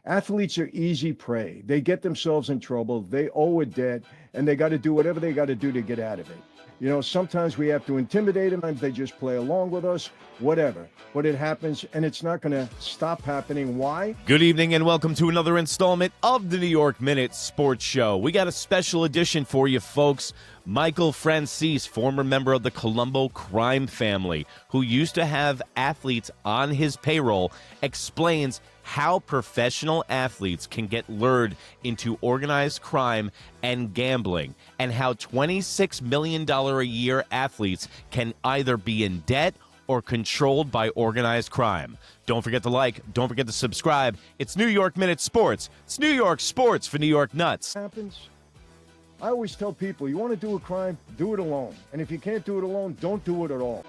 Athletes are easy prey. They get themselves in trouble. They owe a debt, and they got to do whatever they got to do to get out of it. You know, sometimes we have to intimidate them. Sometimes they just play along with us, whatever. But it happens, and it's not going to stop happening. Why? Good evening, and welcome to another installment of the New York Minute Sports Show. We got a special edition for you, folks. Michael Franzese, former member of the Colombo crime family, who used to have athletes on his payroll, explains how professional athletes can get lured into organized crime and gambling, and how $26 million a year athletes can either be in debt or controlled by organized crime. Don't forget to like, don't forget to subscribe. It's New York Minute Sports. It's New York sports for New York nuts. Happens. I always tell people, you want to do a crime, do it alone. And if you can't do it alone, don't do it at all.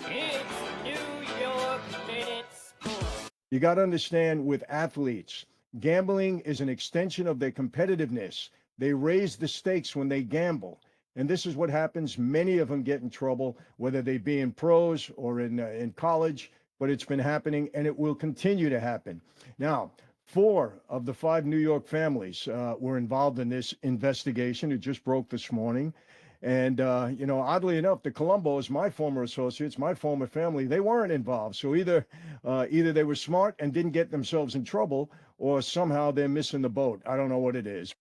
It's New York Minute Sports. You got to understand, with athletes, gambling is an extension of their competitiveness. They raise the stakes when they gamble. And this is what happens. Many of them get in trouble, whether they be in pros or in college, but it's been happening, and it will continue to happen. Now, 4 of the 5 New York families were involved in this investigation. It just broke this morning. And, oddly enough, the Colombos, my former associates, my former family, they weren't involved. So either they were smart and didn't get themselves in trouble, or somehow they're missing the boat. I don't know what it is.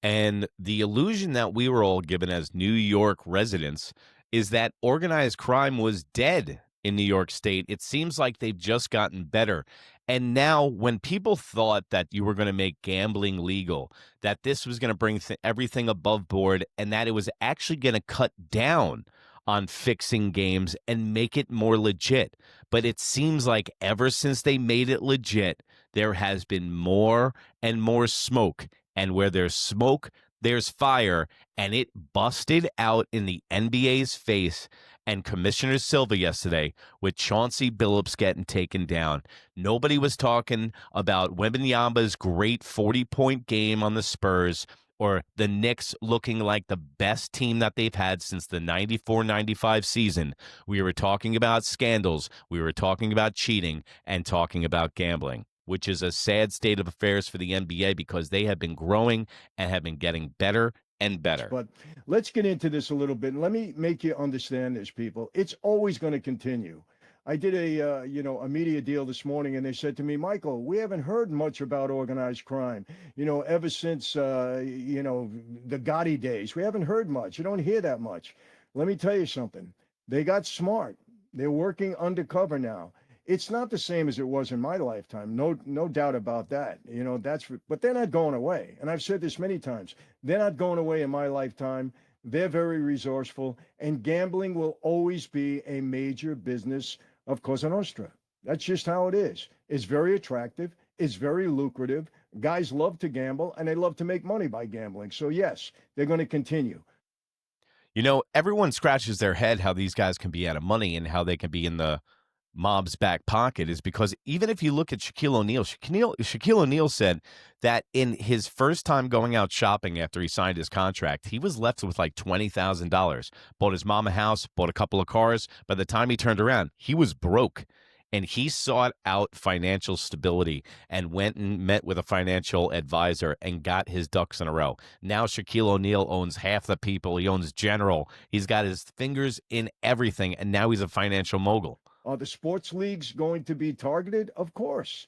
And the illusion that we were all given as New York residents is that organized crime was dead in New York State. It seems like they've just gotten better. And now when people thought that you were going to make gambling legal, that this was going to bring everything above board, and that it was actually going to cut down on fixing games and make it more legit. But it seems like ever since they made it legit, there has been more and more smoke. And where there's smoke, there's fire. And it busted out in the NBA's face and Commissioner Silva yesterday with Chauncey Billups getting taken down. Nobody was talking about Wembanyama's great 40-point game on the Spurs, or the Knicks looking like the best team that they've had since the 94-95 season. We were talking about scandals. We were talking about cheating and talking about gambling, which is a sad state of affairs for the NBA because they have been growing and have been getting better and better. But let's get into this a little bit. And let me make you understand this, people. It's always going to continue. I did a media deal this morning, and they said to me, Michael, we haven't heard much about organized crime, ever since, the Gotti days. We haven't heard much. You don't hear that much. Let me tell you something. They got smart. They're working undercover now. It's not the same as it was in my lifetime. No doubt about that. But they're not going away. And I've said this many times. They're not going away in my lifetime. They're very resourceful, and gambling will always be a major business of Cosa Nostra. That's just how it is. It's very attractive. It's very lucrative. Guys love to gamble, and they love to make money by gambling. So yes, they're going to continue. Everyone scratches their head how these guys can be out of money and how they can be in the mob's back pocket, is because even if you look at Shaquille O'Neal said that in his first time going out shopping after he signed his contract, he was left with like $20,000. Bought his mom a house, bought a couple of cars. By the time he turned around, he was broke. And he sought out financial stability and went and met with a financial advisor and got his ducks in a row. Now Shaquille O'Neal owns half the people. He owns General. He's got his fingers in everything, and now he's a financial mogul. Are the sports leagues going to be targeted? Of course,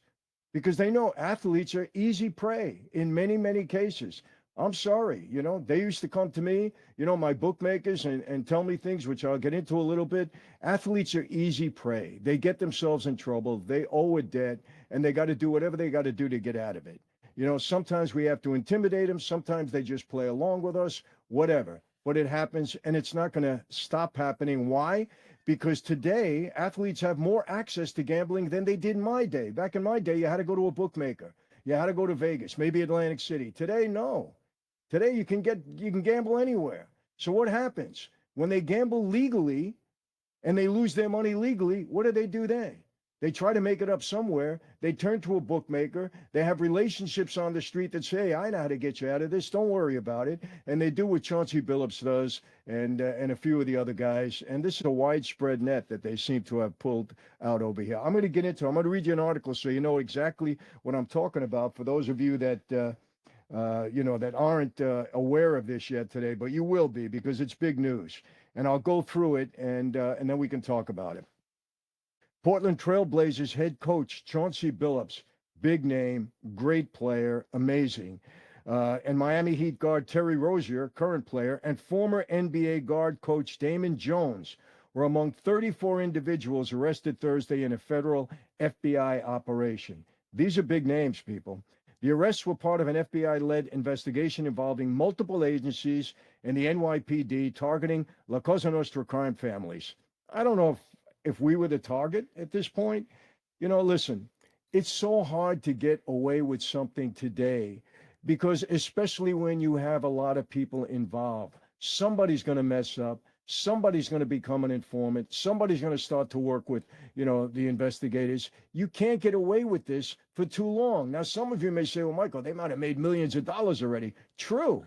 because they know athletes are easy prey in many, many cases. I'm sorry, they used to come to me, my bookmakers, and tell me things, which I'll get into a little bit. Athletes are easy prey. They get themselves in trouble. They owe a debt, and they got to do whatever they got to do to get out of it. Sometimes we have to intimidate them. Sometimes they just play along with us, whatever. But it happens, and it's not going to stop happening. Why? Because today, athletes have more access to gambling than they did in my day. Back in my day, you had to go to a bookmaker. You had to go to Vegas, maybe Atlantic City. Today, no. Today, you can gamble anywhere. So what happens? When they gamble legally and they lose their money legally, what do they do then? They try to make it up somewhere. They turn to a bookmaker. They have relationships on the street that say, I know how to get you out of this. Don't worry about it. And they do what Chauncey Billups does and a few of the other guys. And this is a widespread net that they seem to have pulled out over here. I'm going to get into it. I'm going to read you an article so you know exactly what I'm talking about for those of you that that aren't aware of this yet today, but you will be because it's big news. And I'll go through it and then we can talk about it. Portland Trailblazers head coach Chauncey Billups, big name, great player, amazing. And Miami Heat guard Terry Rozier, current player, and former NBA guard coach Damon Jones were among 34 individuals arrested Thursday in a federal FBI operation. These are big names, people. The arrests were part of an FBI-led investigation involving multiple agencies and the NYPD targeting La Cosa Nostra crime families. I don't know if we were the target at this point. Listen, it's so hard to get away with something today because especially when you have a lot of people involved, somebody's going to mess up. Somebody's going to become an informant. Somebody's going to start to work with, the investigators. You can't get away with this for too long. Now, some of you may say, well, Michael, they might have made millions of dollars already. True.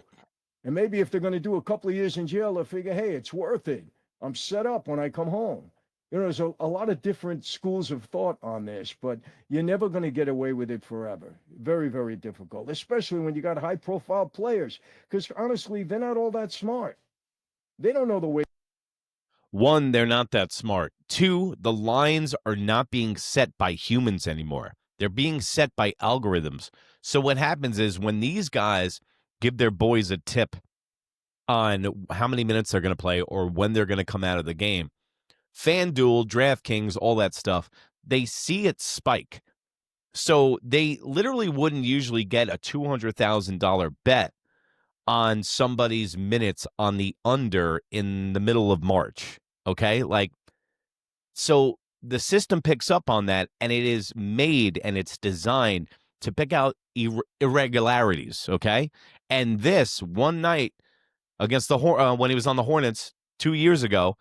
And maybe if they're going to do a couple of years in jail, they'll figure, hey, it's worth it. I'm set up when I come home. There's a lot of different schools of thought on this, but you're never going to get away with it forever. Very, very difficult, especially when you got high-profile players, because honestly, they're not all that smart. They don't know the way. One, they're not that smart. Two, the lines are not being set by humans anymore. They're being set by algorithms. So what happens is when these guys give their boys a tip on how many minutes they're going to play or when they're going to come out of the game, FanDuel, DraftKings, all that stuff, they see it spike. So they literally wouldn't usually get a $200,000 bet on somebody's minutes on the under in the middle of March. Okay? So the system picks up on that, and it is made and it's designed to pick out irregularities. Okay? And this one night against when he was on the Hornets 2 years ago,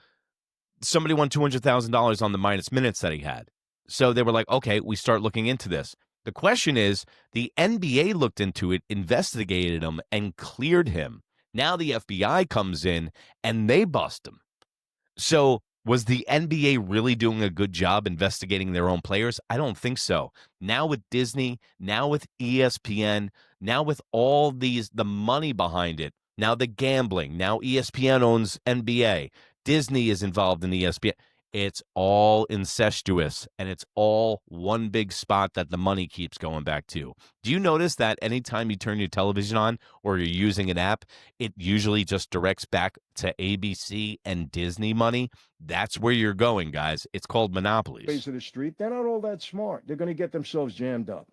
somebody won $200,000 on the minus minutes that he had. So they were like, okay, we start looking into this. The question is, the NBA looked into it, investigated him, and cleared him. Now the FBI comes in, and they bust him. So was the NBA really doing a good job investigating their own players? I don't think so. Now with Disney, now with ESPN, now with all the money behind it, now the gambling, now ESPN owns NBA. Disney is involved in ESPN. It's all incestuous, and it's all one big spot that the money keeps going back to. Do you notice that anytime you turn your television on or you're using an app, it usually just directs back to ABC and Disney money? That's where you're going, guys. It's called monopolies. Face of the street, they're not all that smart. They're going to get themselves jammed up.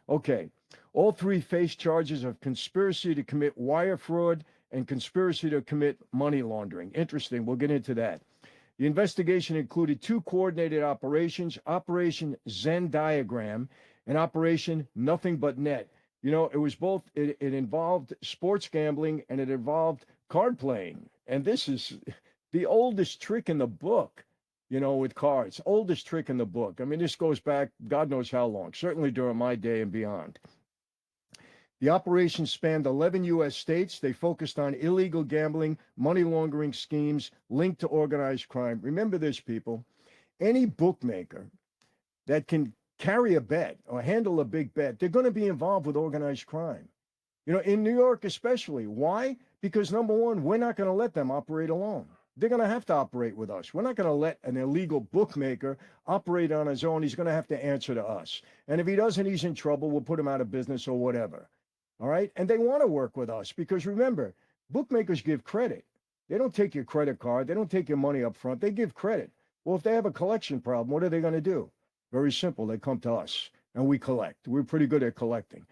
Okay, all three face charges of conspiracy to commit wire fraud and conspiracy to commit money laundering. Interesting. We'll get into that. The investigation included two coordinated operations, Operation Zen Diagram and Operation Nothing But Net. It was both, it involved sports gambling and it involved card playing. And this is the oldest trick in the book, with cards. Oldest trick in the book. I mean, this goes back God knows how long, certainly during my day and beyond. The operation spanned 11 U.S. states. They focused on illegal gambling, money laundering schemes linked to organized crime. Remember this, people. Any bookmaker that can carry a bet or handle a big bet, they're going to be involved with organized crime. In New York especially. Why? Because, number one, we're not going to let them operate alone. They're going to have to operate with us. We're not going to let an illegal bookmaker operate on his own. He's going to have to answer to us. And if he doesn't, he's in trouble. We'll put him out of business or whatever. All right. And they want to work with us because remember, bookmakers give credit. They don't take your credit card. They don't take your money up front. They give credit. Well, if they have a collection problem, what are they going to do? Very simple. They come to us and we collect. We're pretty good at collecting.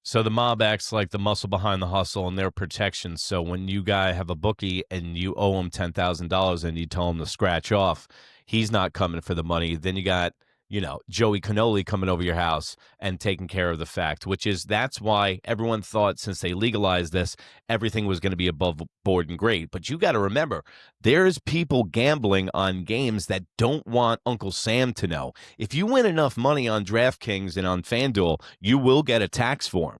So the mob acts like the muscle behind the hustle and their protection. So when you guys have a bookie and you owe him $10,000 and you tell him to scratch off, he's not coming for the money. Then you got Joey Cannoli coming over your house and taking care of the fact, that's why everyone thought since they legalized this, everything was going to be above board and great. But you got to remember, there's people gambling on games that don't want Uncle Sam to know. If you win enough money on DraftKings and on FanDuel, you will get a tax form.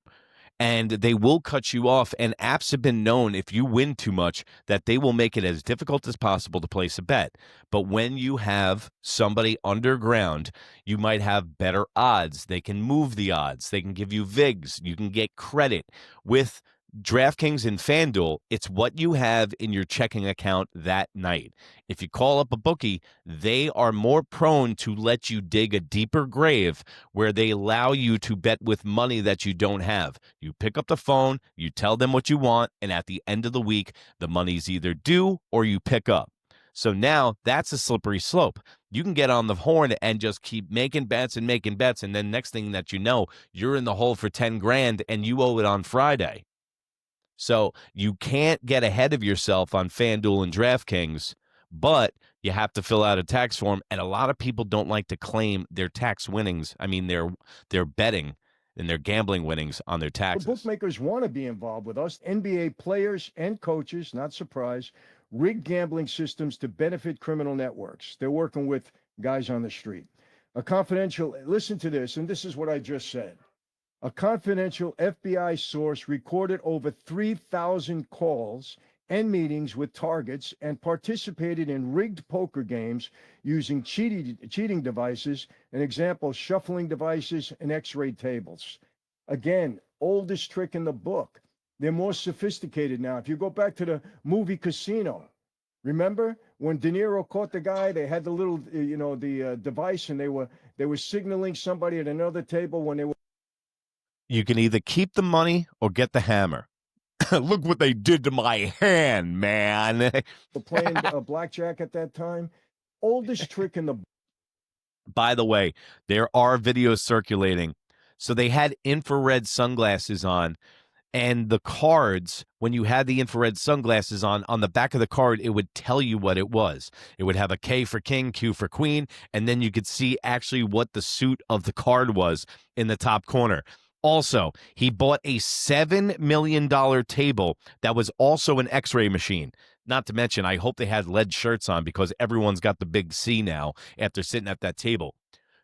And they will cut you off. And apps have been known, if you win too much, that they will make it as difficult as possible to place a bet. But when you have somebody underground, you might have better odds. They can move the odds. They can give you VIGs. You can get credit. With DraftKings and FanDuel, it's what you have in your checking account that night. If you call up a bookie, they are more prone to let you dig a deeper grave where they allow you to bet with money that you don't have. You pick up the phone, you tell them what you want, and at the end of the week, the money's either due or you pick up. So now that's a slippery slope. You can get on the horn and just keep making bets, and then next thing that you know, you're in the hole for 10 grand and you owe it on Friday. So you can't get ahead of yourself on FanDuel and DraftKings, but you have to fill out a tax form, and a lot of people don't like to claim their tax winnings. I mean, their betting and their gambling winnings on their taxes. The bookmakers want to be involved with us. NBA players and coaches, not surprised, rigged gambling systems to benefit criminal networks. They're working with guys on the street. Listen to this, and this is what I just said. A confidential FBI source recorded over 3,000 calls and meetings with targets and participated in rigged poker games using cheating devices, an example, shuffling devices and x-ray tables. Again, oldest trick in the book. They're more sophisticated now. If you go back to the movie Casino, remember when De Niro caught the guy, they had the little, device, and they were signaling somebody at another table when they were. You can either keep the money or get the hammer. Look what they did to my hand, man. Playing blackjack at that time. Oldest trick in the. By the way, there are videos circulating. So they had infrared sunglasses on, and the cards, when you had the infrared sunglasses on the back of the card, it would tell you what it was. It would have a K for king, Q for queen, and then you could see actually what the suit of the card was in the top corner. Also, he bought a $7 million table that was also an x-ray machine. Not to mention, I hope they had lead shirts on because everyone's got the big C now after sitting at that table.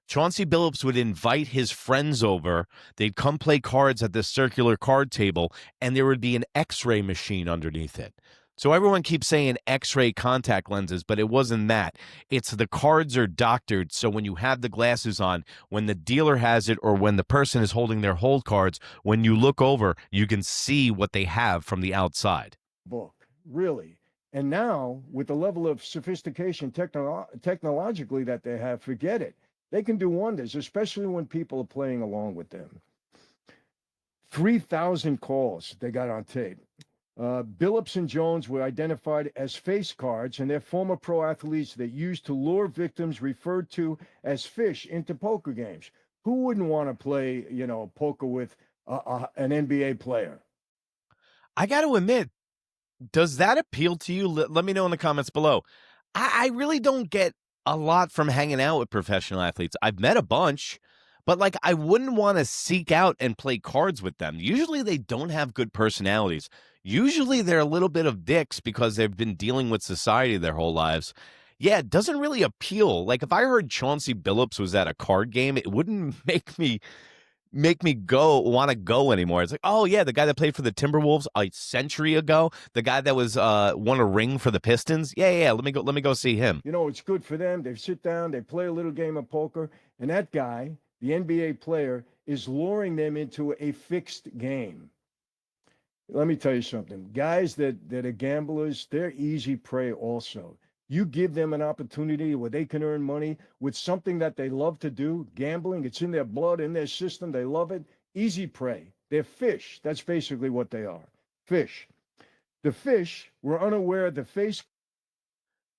Chauncey Billups would invite his friends over. They'd come play cards at this circular card table, and there would be an x-ray machine underneath it. So everyone keeps saying x-ray contact lenses, but it wasn't that. It's the cards are doctored, so when you have the glasses on, when the dealer has it or when the person is holding their hold cards, when you look over, you can see what they have from the outside. Book, really. And now, with the level of sophistication technologically that they have, forget it. They can do wonders, especially when people are playing along with them. 3,000 calls they got on tape. Billups and Jones were identified as face cards, and they're former pro athletes that used to lure victims referred to as fish into poker games. Who wouldn't want to play, poker with an NBA player? I got to admit, does that appeal to you? Let me know in the comments below. I really don't get a lot from hanging out with professional athletes. I've met a bunch, but I wouldn't want to seek out and play cards with them. Usually they don't have good personalities. Usually they're a little bit of dicks because they've been dealing with society their whole lives. Yeah, it doesn't really appeal. If I heard Chauncey Billups was at a card game, it wouldn't make me want to go anymore. It's oh yeah, the guy that played for the Timberwolves a century ago, the guy that was won a ring for the Pistons. Yeah, let me go see him. It's good for them. They sit down, they play a little game of poker, and that guy, the NBA player, is luring them into a fixed game. Let me tell you something. Guys that are gamblers, they're easy prey also. You give them an opportunity where they can earn money with something that they love to do, gambling. It's in their blood, in their system. They love it. Easy prey. They're fish. That's basically what they are. Fish. The fish were unaware of the face.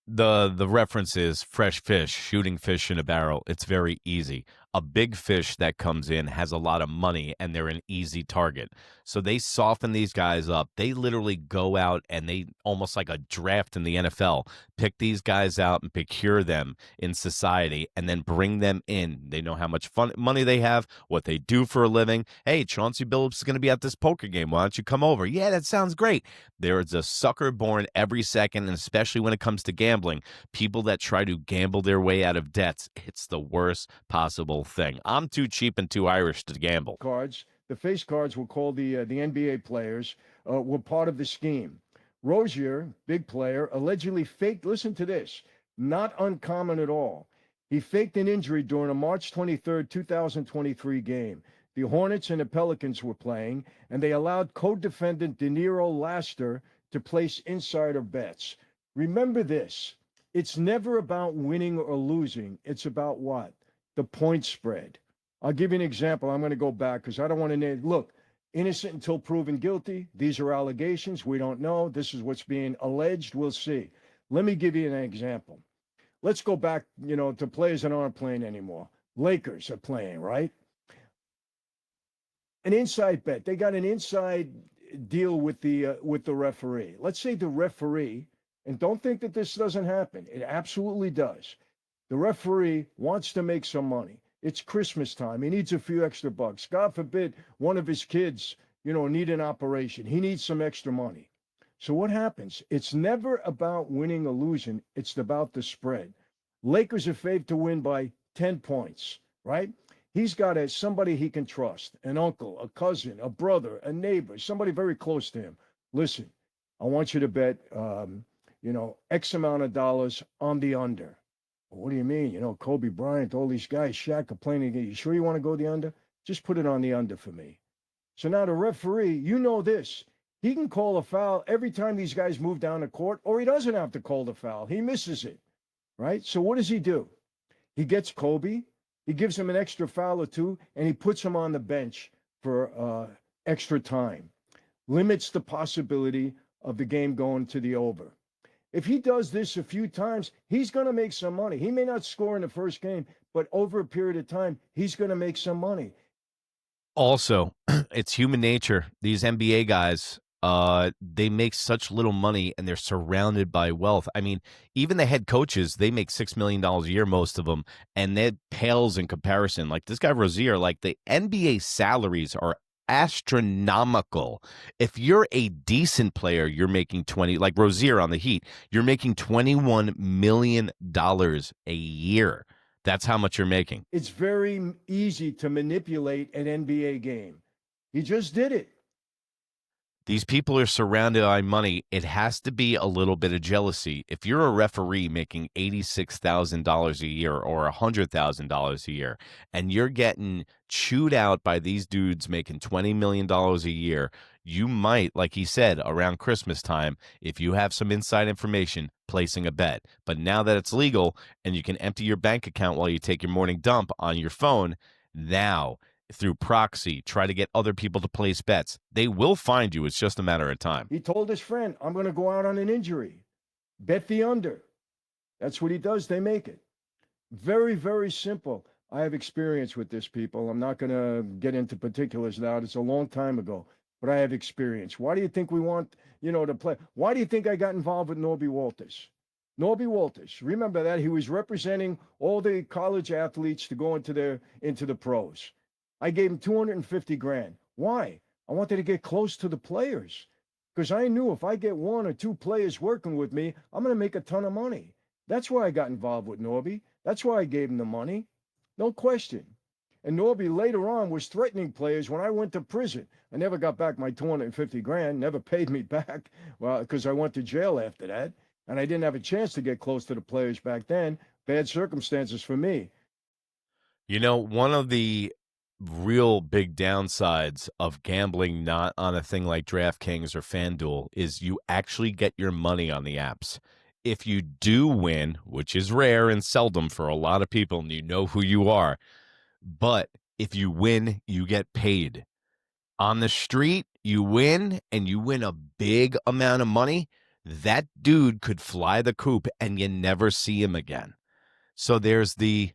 The reference is fresh fish, shooting fish in a barrel. It's very easy. a big fish that comes in has a lot of money and they're an easy target. So they soften these guys up. They literally go out and they almost like a draft in the NFL, pick these guys out and procure them in society and then bring them in. They know how much money they have, what they do for a living. Hey, Chauncey Billups is going to be at this poker game. Why don't you come over? Yeah, that sounds great. There is a sucker born every second, and especially when it comes to gambling, people that try to gamble their way out of debts, it's the worst possible thing. I'm too cheap and too Irish to gamble. Cards, the face cards we'll call the NBA players, were part of the scheme. Rozier, big player, allegedly faked, listen to this, not uncommon at all. He faked an injury during a March 23rd, 2023 game. The Hornets and the Pelicans were playing, and they allowed co-defendant De Niro Laster to place insider bets. Remember this, it's never about winning or losing. It's about what? The point spread. I'll give you an example. I'm going to go back because I don't want to name. Look, innocent until proven guilty. These are allegations. We don't know. This is what's being alleged. We'll see. Let me give you an example. Let's go back, to players that aren't playing anymore. Lakers are playing, right? An inside bet. They got an inside deal with the referee. Let's say the referee, and don't think that this doesn't happen. It absolutely does. The referee wants to make some money. It's Christmas time. He needs a few extra bucks. God forbid one of his kids, need an operation. He needs some extra money. So what happens? It's never about winning or losing. It's about the spread. Lakers are favored to win by 10 points, right? He's got somebody he can trust, an uncle, a cousin, a brother, a neighbor, somebody very close to him. Listen, I want you to bet, X amount of dollars on the under. What do you mean? Kobe Bryant, all these guys, Shaq are playing again. You sure you want to go the under? Just put it on the under for me. So now the referee, this. He can call a foul every time these guys move down the court, or he doesn't have to call the foul. He misses it, right? So what does he do? He gets Kobe. He gives him an extra foul or two, and he puts him on the bench for extra time. Limits the possibility of the game going to the over. If he does this a few times, he's going to make some money. He may not score in the first game, but over a period of time, he's going to make some money. Also, it's human nature. These NBA guys, they make such little money and they're surrounded by wealth. I mean, even the head coaches, they make $6 million a year, most of them, and that pales in comparison. Like this guy Rozier, like the NBA salaries are astronomical. If you're a decent player, you're making 20, like Rozier on the Heat, you're making $21 million a year. That's how much you're making. It's very easy to manipulate an NBA game. He just did it. These people are surrounded by money. It has to be a little bit of jealousy. If you're a referee making $86,000 a year or $100,000 a year, and you're getting chewed out by these dudes making $20 million a year, you might, like he said, around Christmas time, if you have some inside information, placing a bet. But now that it's legal and you can empty your bank account while you take your morning dump on your phone, now through proxy, try to get other people to place bets. They will find you. It's just a matter of time. He told his friend, I'm going to go out on an injury. Bet the under. That's what he does. They make it. Very, very simple. I have experience with this, people. I'm not going to get into particulars now. It's a long time ago, but I have experience. Why do you think we want, to play? Why do you think I got involved with Norby Walters? Norby Walters, remember that? He was representing all the college athletes to go into the pros. I gave him 250 grand. Why? I wanted to get close to the players because I knew if I get one or two players working with me, I'm going to make a ton of money. That's why I got involved with Norby. That's why I gave him the money. No question. And Norby later on was threatening players when I went to prison. I never got back my 250 grand, never paid me back, well, because I went to jail after that. And I didn't have a chance to get close to the players back then. Bad circumstances for me. One of the real big downsides of gambling not on a thing like DraftKings or FanDuel is you actually get your money on the apps. If you do win, which is rare and seldom for a lot of people, and you know who you are, but if you win, you get paid. On the street, you win, and you win a big amount of money, that dude could fly the coop and you never see him again. So there's the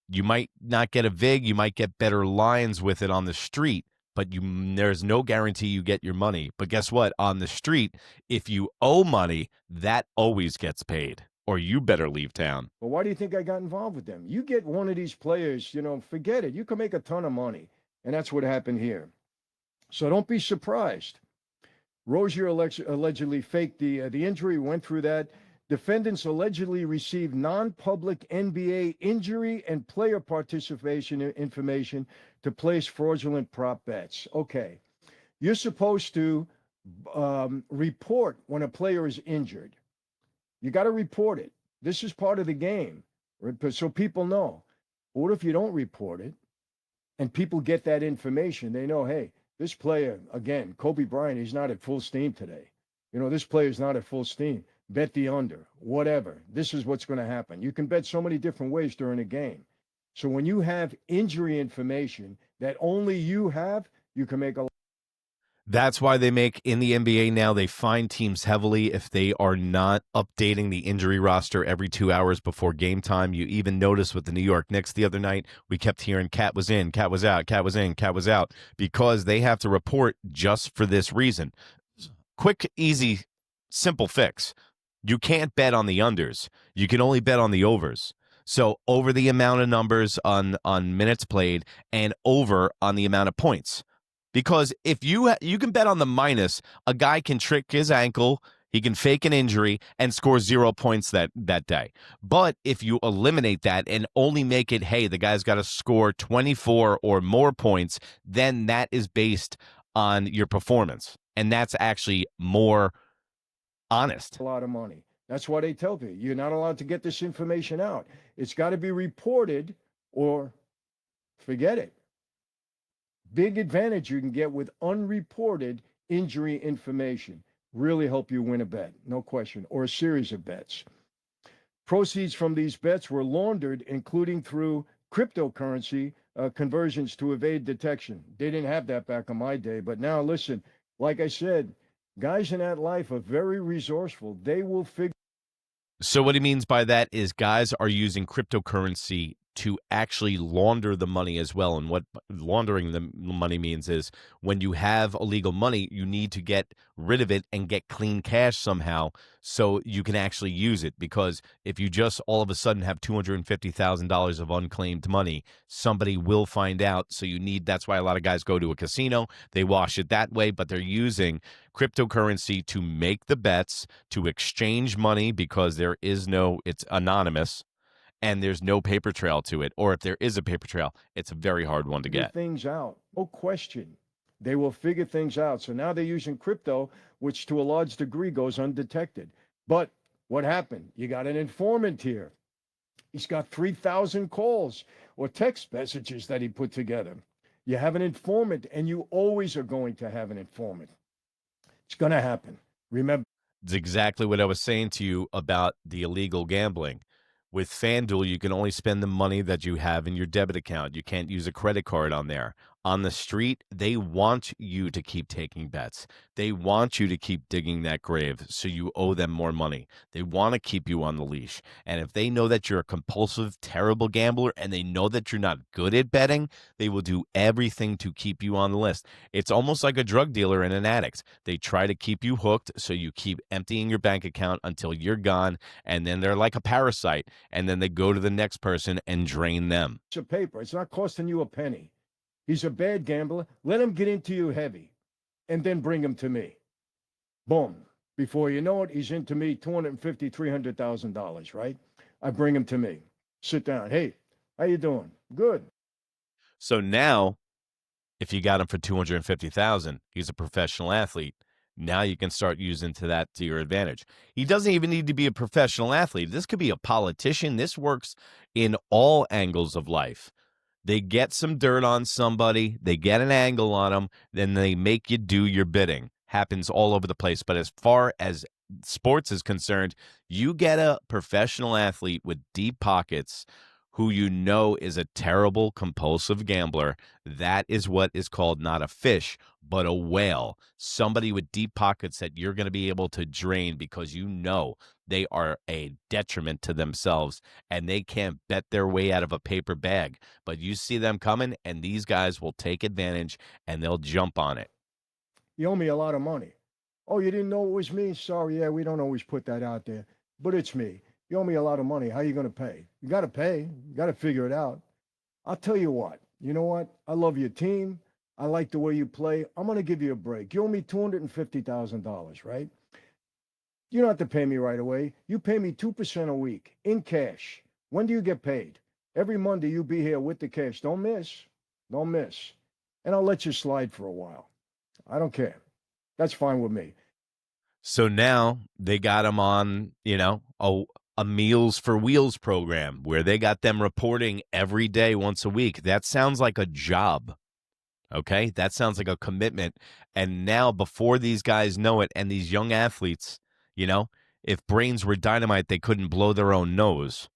You might not get a vig, you might get better lines with it on the street, but there's no guarantee you get your money. But guess what? On the street, if you owe money, that always gets paid, or you better leave town. Well, why do you think I got involved with them? You get one of these players, forget it. You can make a ton of money. And that's what happened here. So don't be surprised. Rozier allegedly faked the injury, went through that. Defendants allegedly received non-public NBA injury and player participation information to place fraudulent prop bets. Okay. You're supposed to report when a player is injured. You got to report it. This is part of the game, right? So people know. But what if you don't report it and people get that information? They know, hey, this player, again, Kobe Bryant, he's not at full steam today. This player's not at full steam. Bet the under, whatever. This is what's going to happen. You can bet so many different ways during a game. So when you have injury information that only you have, you can make a. That's why they make in the NBA now, they fine teams heavily if they are not updating the injury roster every 2 hours before game time. You even notice with the New York Knicks the other night, we kept hearing Cat was in, Cat was out, Cat was in, Cat was out, because they have to report just for this reason. Quick, easy, simple fix. You can't bet on the unders. You can only bet on the overs. So over the amount of numbers on minutes played and over on the amount of points. Because if you can bet on the minus, a guy can trick his ankle, he can fake an injury and score 0 points that day. But if you eliminate that and only make it, hey, the guy's got to score 24 or more points, then that is based on your performance. And that's actually more honest. A lot of money. That's why they tell you you're not allowed to get this information out. It's got to be reported or forget it. Big advantage you can get with unreported injury information. Really help you win a bet, no question, or a series of bets. Proceeds from these bets were laundered, including through cryptocurrency conversions to evade detection. They didn't have that back in my day, but now listen, like I said, guys in that life are very resourceful. They will figure. So what he means by that is guys are using cryptocurrency to actually launder the money as well. And what laundering the money means is when you have illegal money, you need to get rid of it and get clean cash somehow so you can actually use it. Because if you just all of a sudden have $250,000 of unclaimed money, somebody will find out. So that's why a lot of guys go to a casino. They wash it that way, but they're using cryptocurrency to make the bets, to exchange money because it's anonymous. And there's no paper trail to it. Or if there is a paper trail, it's a very hard one to get. Things out. No question. They will figure things out. So now they're using crypto, which to a large degree goes undetected. But what happened? You got an informant here. He's got 3,000 calls or text messages that he put together. You have an informant, and you always are going to have an informant. It's going to happen. Remember. It's exactly what I was saying to you about the illegal gambling. With FanDuel, you can only spend the money that you have in your debit account. You can't use a credit card on there. On the street, they want you to keep taking bets. They want you to keep digging that grave so you owe them more money. They want to keep you on the leash. And if they know that you're a compulsive, terrible gambler and they know that you're not good at betting, they will do everything to keep you on the list. It's almost like a drug dealer and an addict. They try to keep you hooked so you keep emptying your bank account until you're gone, and then they're like a parasite, and then they go to the next person and drain them. It's a paper. It's not costing you a penny. He's a bad gambler. Let him get into you heavy and then bring him to me. Boom. Before you know it, he's into me $250,000, $300,000, right? I bring him to me. Sit down. Hey, how you doing? Good. So now, if you got him for $250,000, he's a professional athlete. Now you can start using that to your advantage. He doesn't even need to be a professional athlete. This could be a politician. This works in all angles of life. They get some dirt on somebody, they get an angle on them, then they make you do your bidding. Happens all over the place. But as far as sports is concerned, you get a professional athlete with deep pockets who you know is a terrible, compulsive gambler. That is what is called not a fish, but a whale. Somebody with deep pockets that you're going to be able to drain because you know they are a detriment to themselves, and they can't bet their way out of a paper bag. But you see them coming, and these guys will take advantage, and they'll jump on it. You owe me a lot of money. Oh, you didn't know it was me? Sorry, yeah, we don't always put that out there, but it's me. You owe me a lot of money. How are you going to pay? You got to pay. You got to figure it out. I'll tell you what. You know what? I love your team. I like the way you play. I'm going to give you a break. You owe me $250,000, right? You don't have to pay me right away. You pay me 2% a week in cash. When do you get paid? Every Monday you be here with the cash. Don't miss. Don't miss. And I'll let you slide for a while. I don't care. That's fine with me. So now they got them on, a Meals for Wheels program where they got them reporting every day, once a week. That sounds like a job. Okay? That sounds like a commitment. And now, before these guys know it, and these young athletes, if brains were dynamite, they couldn't blow their own nose.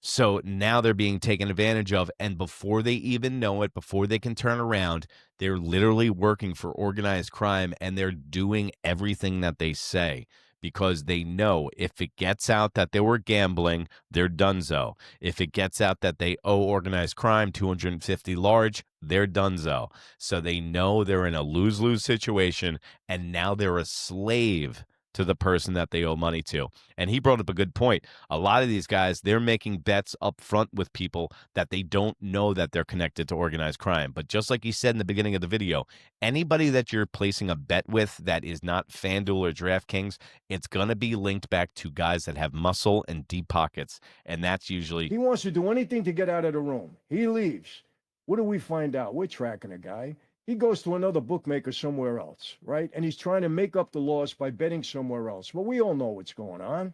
So now they're being taken advantage of, and before they even know it, before they can turn around, they're literally working for organized crime, and they're doing everything that they say because they know if it gets out that they were gambling, they're donezo. If it gets out that they owe organized crime 250 large, they're donezo. So they know they're in a lose-lose situation, and now they're a slave to the person that they owe money to. And he brought up a good point. A lot of these guys, they're making bets up front with people that they don't know that they're connected to organized crime. But just like he said in the beginning of the video, anybody that you're placing a bet with that is not FanDuel or DraftKings, it's going to be linked back to guys that have muscle and deep pockets. And that's usually... He wants to do anything to get out of the room. He leaves. What do we find out? We're tracking a guy. He goes to another bookmaker somewhere else, right? And he's trying to make up the loss by betting somewhere else. But we all know what's going on.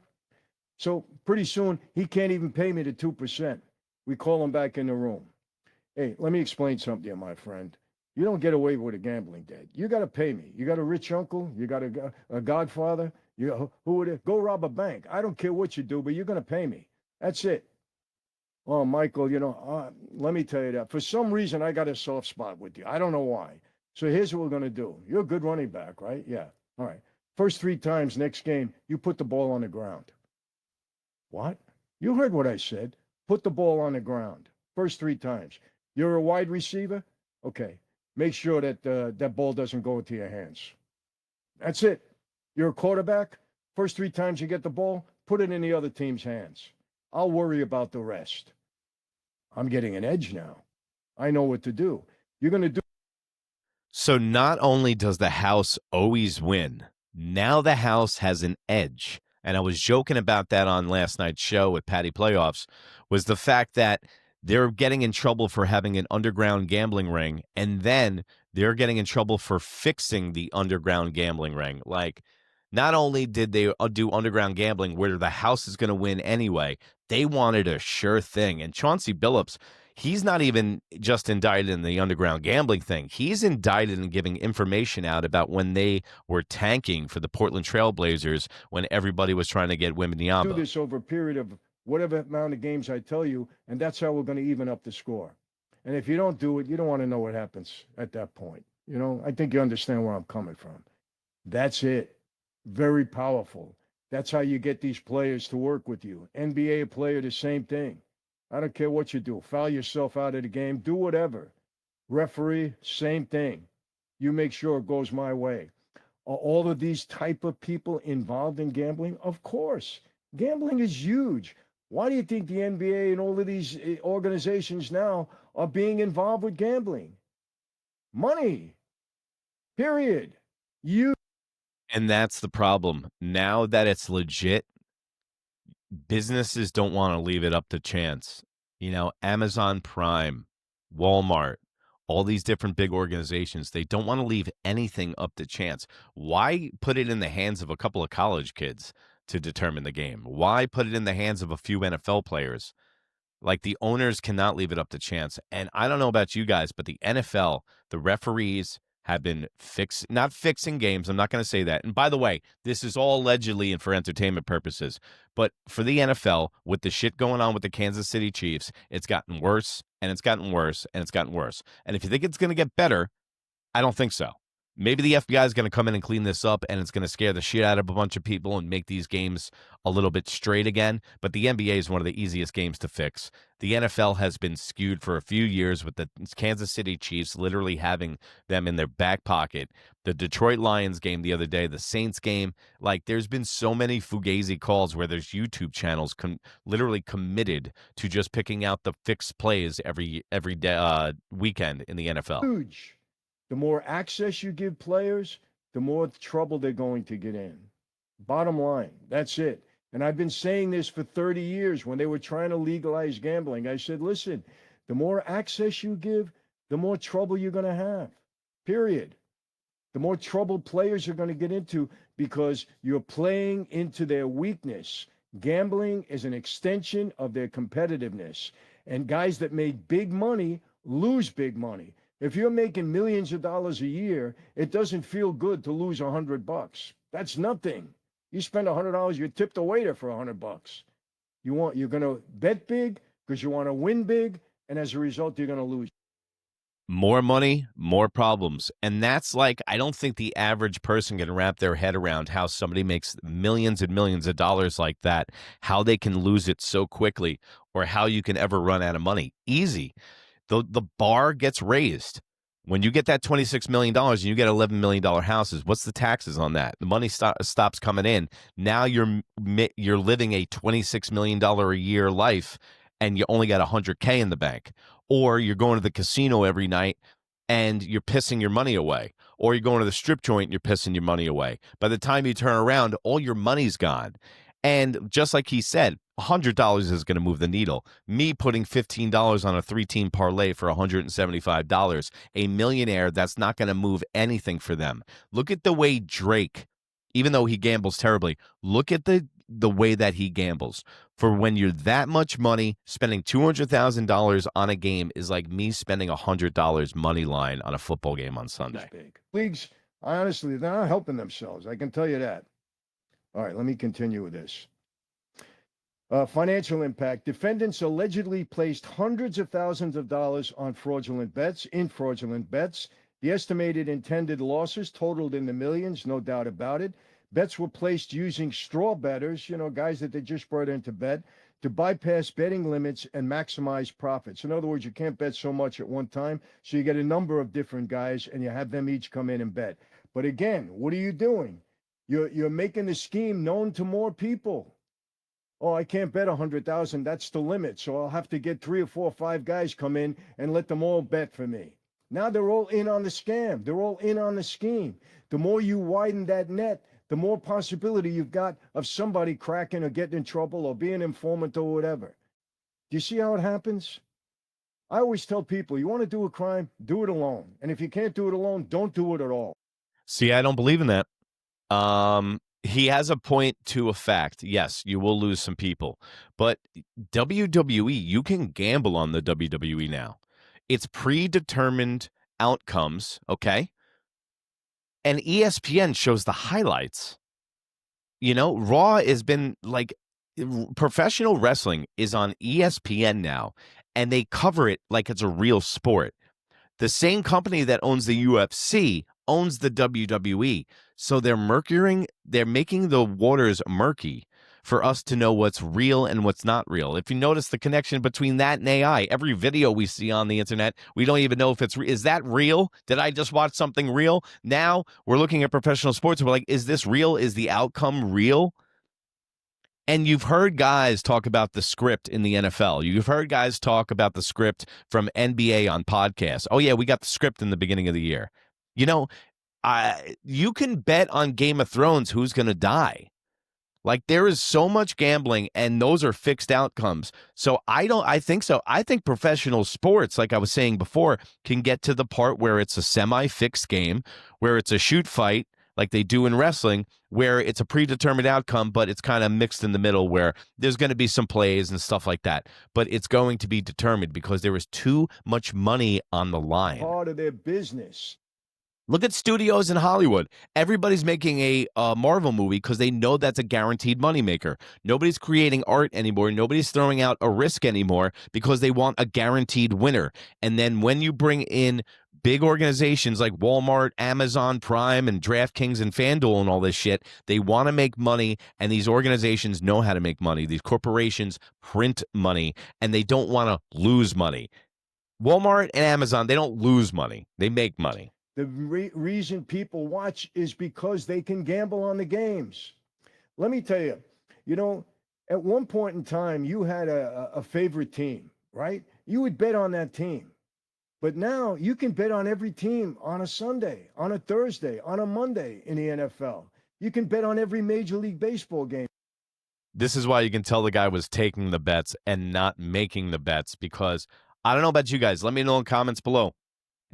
So pretty soon, he can't even pay me the 2%. We call him back in the room. Hey, let me explain something to you, my friend. You don't get away with a gambling debt. You got to pay me. You got a rich uncle. You got a godfather. Who would it? Go rob a bank. I don't care what you do, but you're going to pay me. That's it. Oh, Michael, let me tell you that. For some reason, I got a soft spot with you. I don't know why. So here's what we're going to do. You're a good running back, right? Yeah. All right. First 3 times next game, you put the ball on the ground. What? You heard what I said. Put the ball on the ground. First 3 times. You're a wide receiver? Okay. Make sure that that ball doesn't go into your hands. That's it. You're a quarterback? First 3 times you get the ball, put it in the other team's hands. I'll worry about the rest. I'm getting an edge now. I know what to do. You're going to do. So not only does the house always win, now the house has an edge. And I was joking about that on last night's show with Patty Playoffs, was the fact that they're getting in trouble for having an underground gambling ring, and then they're getting in trouble for fixing the underground gambling ring. Like, not only did they do underground gambling where the house is going to win anyway, they wanted a sure thing. And Chauncey Billups, he's not even just indicted in the underground gambling thing. He's indicted in giving information out about when they were tanking for the Portland Trail Blazers when everybody was trying to get Wembanyama. Do this over a period of whatever amount of games I tell you, and that's how we're going to even up the score. And if you don't do it, you don't want to know what happens at that point. I think you understand where I'm coming from. That's it. Very powerful. That's how you get these players to work with you. NBA player, the same thing. I don't care what you do. Foul yourself out of the game. Do whatever. Referee, same thing. You make sure it goes my way. Are all of these type of people involved in gambling? Of course. Gambling is huge. Why do you think the NBA and all of these organizations now are being involved with gambling? Money. Period. And that's the problem. Now that it's legit, businesses don't want to leave it up to chance. Amazon Prime, Walmart, all these different big organizations, they don't want to leave anything up to chance. Why put it in the hands of a couple of college kids to determine the game? Why put it in the hands of a few NFL players? Like, the owners cannot leave it up to chance. And I don't know about you guys, but the NFL, the referees have been not fixing games. I'm not going to say that. And by the way, this is all allegedly and for entertainment purposes. But for the NFL, with the shit going on with the Kansas City Chiefs, it's gotten worse, and it's gotten worse, and it's gotten worse. And if you think it's going to get better, I don't think so. Maybe the FBI is going to come in and clean this up, and it's going to scare the shit out of a bunch of people and make these games a little bit straight again. But the NBA is one of the easiest games to fix. The NFL has been skewed for a few years with the Kansas City Chiefs literally having them in their back pocket. The Detroit Lions game the other day, the Saints game, like there's been so many fugazi calls where there's YouTube channels literally committed to just picking out the fixed plays every day, weekend in the NFL. Huge. The more access you give players, the more trouble they're going to get in. Bottom line, that's it. And I've been saying this for 30 years. When they were trying to legalize gambling, I said, listen, the more access you give, the more trouble you're going to have, period. The more trouble players are going to get into because you're playing into their weakness. Gambling is an extension of their competitiveness. And guys that make big money lose big money. If you're making millions of dollars a year, it doesn't feel good to lose $100. That's nothing. You spend $100, you tip the waiter for $100. You're going to bet big because you want to win big, and as a result, you're going to lose. More money, more problems. And that's like, I don't think the average person can wrap their head around how somebody makes millions and millions of dollars like that, how they can lose it so quickly, or how you can ever run out of money. Easy. The bar gets raised. When you get that $26 million and you get $11 million houses, what's the taxes on that? The money stops coming in. Now you're living a $26 million a year life and you only got $100K in the bank. Or you're going to the casino every night and you're pissing your money away. Or you're going to the strip joint and you're pissing your money away. By the time you turn around, all your money's gone. And just like he said, $100 is going to move the needle. Me putting $15 on a 3-team parlay for $175, a millionaire, that's not going to move anything for them. Look at the way Drake, even though he gambles terribly, look at the way that he gambles. For when you're that much money, spending $200,000 on a game is like me spending $100 money line on a football game on Sunday. Leagues, honestly, they're not helping themselves. I can tell you that. All right, let me continue with this. Financial impact. Defendants allegedly placed hundreds of thousands of dollars on fraudulent bets, The estimated intended losses totaled in the millions, no doubt about it. Bets were placed using straw bettors, guys that they just brought in to bet, to bypass betting limits and maximize profits. In other words, you can't bet so much at one time, so you get a number of different guys, and you have them each come in and bet. But again, what are you doing? You're making the scheme known to more people. Oh, I can't bet 100,000. That's the limit. So I'll have to get 3 or 4 or 5 guys come in and let them all bet for me. Now they're all in on the scam. They're all in on the scheme. The more you widen that net, the more possibility you've got of somebody cracking or getting in trouble or being an informant or whatever. Do you see how it happens? I always tell people, you want to do a crime, do it alone. And if you can't do it alone, don't do it at all. See, I don't believe in that. He has a point to a fact. Yes, you will lose some people, but WWE, you can gamble on the WWE now. It's predetermined outcomes, okay? And ESPN shows the highlights. Raw has been like, professional wrestling is on ESPN now, and they cover it like it's a real sport. The same company that owns the UFC owns the WWE. So they're making the waters murky for us to know what's real and what's not real. If you notice the connection between that and AI, every video we see on the internet, we don't even know if is that real? Did I just watch something real? Now we're looking at professional sports and we're like, is this real? Is the outcome real? And you've heard guys talk about the script in the NFL. You've heard guys talk about the script from NBA on podcasts. Oh, yeah, we got the script in the beginning of the year. You can bet on Game of Thrones who's going to die. Like, there is so much gambling, and those are fixed outcomes. So I think so. I think professional sports, like I was saying before, can get to the part where it's a semi-fixed game, where it's a shoot fight, like they do in wrestling, where it's a predetermined outcome, but it's kind of mixed in the middle where there's going to be some plays and stuff like that. But it's going to be determined because there is too much money on the line. Part of their business. Look at studios in Hollywood. Everybody's making a Marvel movie because they know that's a guaranteed moneymaker. Nobody's creating art anymore. Nobody's throwing out a risk anymore because they want a guaranteed winner. And then when you bring in big organizations like Walmart, Amazon Prime, and DraftKings and FanDuel and all this shit, they want to make money, and these organizations know how to make money. These corporations print money, and they don't want to lose money. Walmart and Amazon, they don't lose money. They make money. The reason people watch is because they can gamble on the games. Let me tell you, at one point in time, you had a favorite team, right? You would bet on that team. But now you can bet on every team on a Sunday, on a Thursday, on a Monday in the NFL. You can bet on every Major League Baseball game. This is why you can tell the guy was taking the bets and not making the bets, because I don't know about you guys. Let me know in comments below.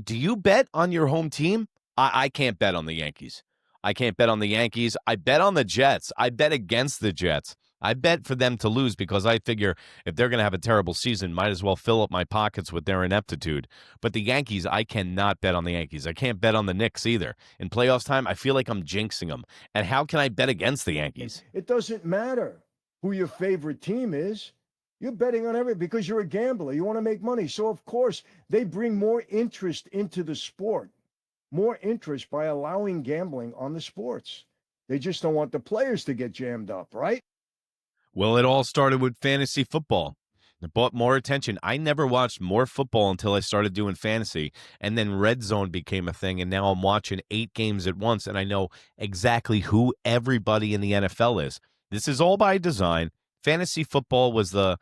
Do you bet on your home team? I can't bet on the Yankees. I can't bet on the Yankees. I bet on the Jets. I bet against the Jets. I bet for them to lose because I figure if they're going to have a terrible season, might as well fill up my pockets with their ineptitude. But the Yankees, I cannot bet on the Yankees. I can't bet on the Knicks either. In playoffs time, I feel like I'm jinxing them. And how can I bet against the Yankees? It doesn't matter who your favorite team is. You're betting on everything because you're a gambler. You want to make money. So, of course, they bring more interest into the sport, more interest by allowing gambling on the sports. They just don't want the players to get jammed up, right? Well, it all started with fantasy football. It brought more attention. I never watched more football until I started doing fantasy, and then Red Zone became a thing, and now I'm watching 8 games at once, and I know exactly who everybody in the NFL is. This is all by design. Fantasy football was the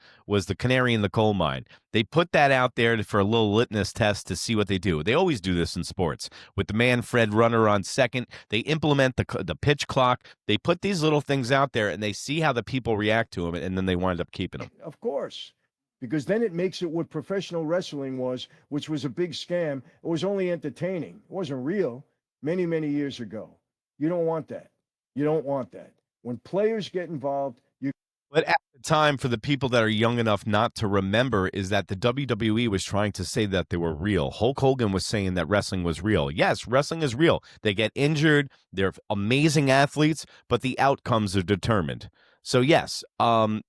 canary in the coal mine. They put that out there for a little litmus test to see what they do. They always do this in sports. With the man Fred runner on second, they implement the pitch clock. They put these little things out there, and they see how the people react to them, and then they wind up keeping them. Of course, because then it makes it what professional wrestling was, which was a big scam. It was only entertaining. It wasn't real many, many years ago. You don't want that. You don't want that. When players get involved, But at the time, for the people that are young enough not to remember, is that the WWE was trying to say that they were real. Hulk Hogan was saying that wrestling was real. Yes, wrestling is real. They get injured. They're amazing athletes, but the outcomes are determined. So yes,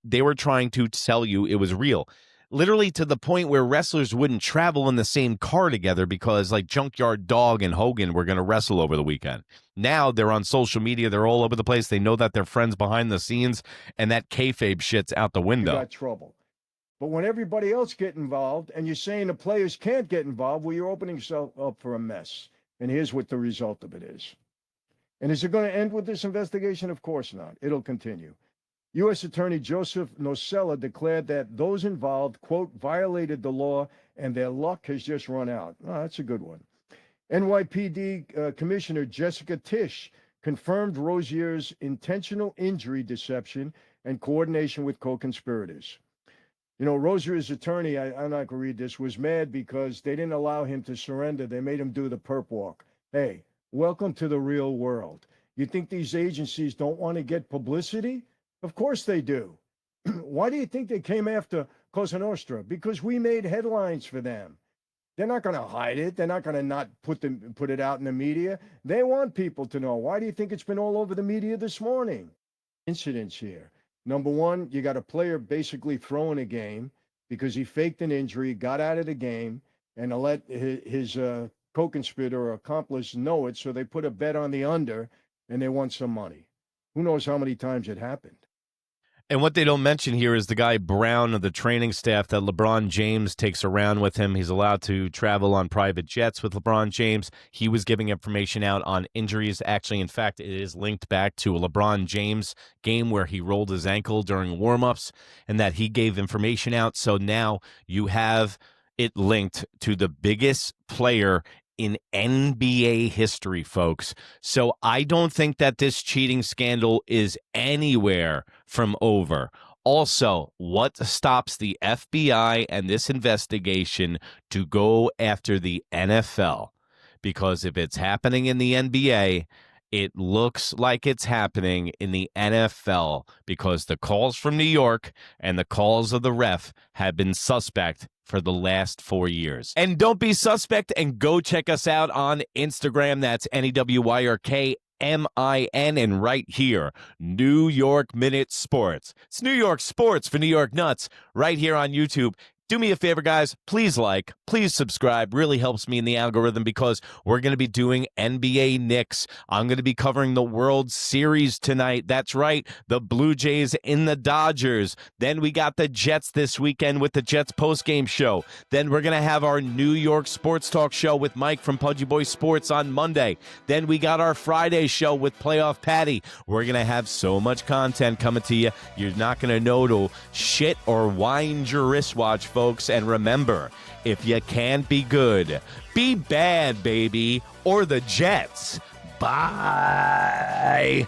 they were trying to tell you it was real. Literally to the point where wrestlers wouldn't travel in the same car together because like Junkyard Dog and Hogan were going to wrestle over the weekend. Now they're on social media. They're all over the place. They know that they're friends behind the scenes, and that kayfabe shit's out the window. You got trouble. But when everybody else get involved and you're saying the players can't get involved, well, you're opening yourself up for a mess. And here's what the result of it is. And is it going to end with this investigation? Of course not. It'll continue. U.S. Attorney Joseph Nocella declared that those involved, quote, violated the law and their luck has just run out. Oh, that's a good one. NYPD Commissioner Jessica Tisch confirmed Rozier's intentional injury deception and coordination with co-conspirators. Rozier's attorney, I'm not going to read this, was mad because they didn't allow him to surrender. They made him do the perp walk. Hey, welcome to the real world. You think these agencies don't want to get publicity? Of course they do. Why do you think they came after Cosa Nostra? Because we made headlines for them. They're not going to hide it. They're not going to not put it out in the media. They want people to know. Why do you think it's been all over the media this morning? Incidents here. Number one, you got a player basically throwing a game because he faked an injury, got out of the game, and to let his co-conspirator or accomplice know it, so they put a bet on the under, and they won some money. Who knows how many times it happened? And what they don't mention here is the guy Brown of the training staff that LeBron James takes around with him. He's allowed to travel on private jets with LeBron James. He was giving information out on injuries. Actually, in fact, it is linked back to a LeBron James game where he rolled his ankle during warmups and that he gave information out. So now you have it linked to the biggest player in NBA history, folks. So I don't think that this cheating scandal is anywhere from over. Also, what stops the FBI and this investigation to go after the NFL? Because if it's happening in the NBA, it looks like it's happening in the NFL because the calls from New York and the calls of the ref have been suspect for the last 4 years. And don't be suspect and go check us out on Instagram. That's NEWYRKMIN, and right here, New York Minute Sports. It's New York Sports for New York Nuts right here on YouTube. Do me a favor, guys. Please please subscribe. Really helps me in the algorithm because we're going to be doing NBA Knicks. I'm going to be covering the World Series tonight. That's right. The Blue Jays in the Dodgers. Then we got the Jets this weekend with the Jets postgame show. Then we're going to have our New York Sports Talk show with Mike from Pudgy Boy Sports on Monday. Then we got our Friday show with Playoff Patty. We're going to have so much content coming to you. You're not going to know to shit or wind your wristwatch, folks. And remember, if you can't be good, be bad, baby, or the Jets. Bye.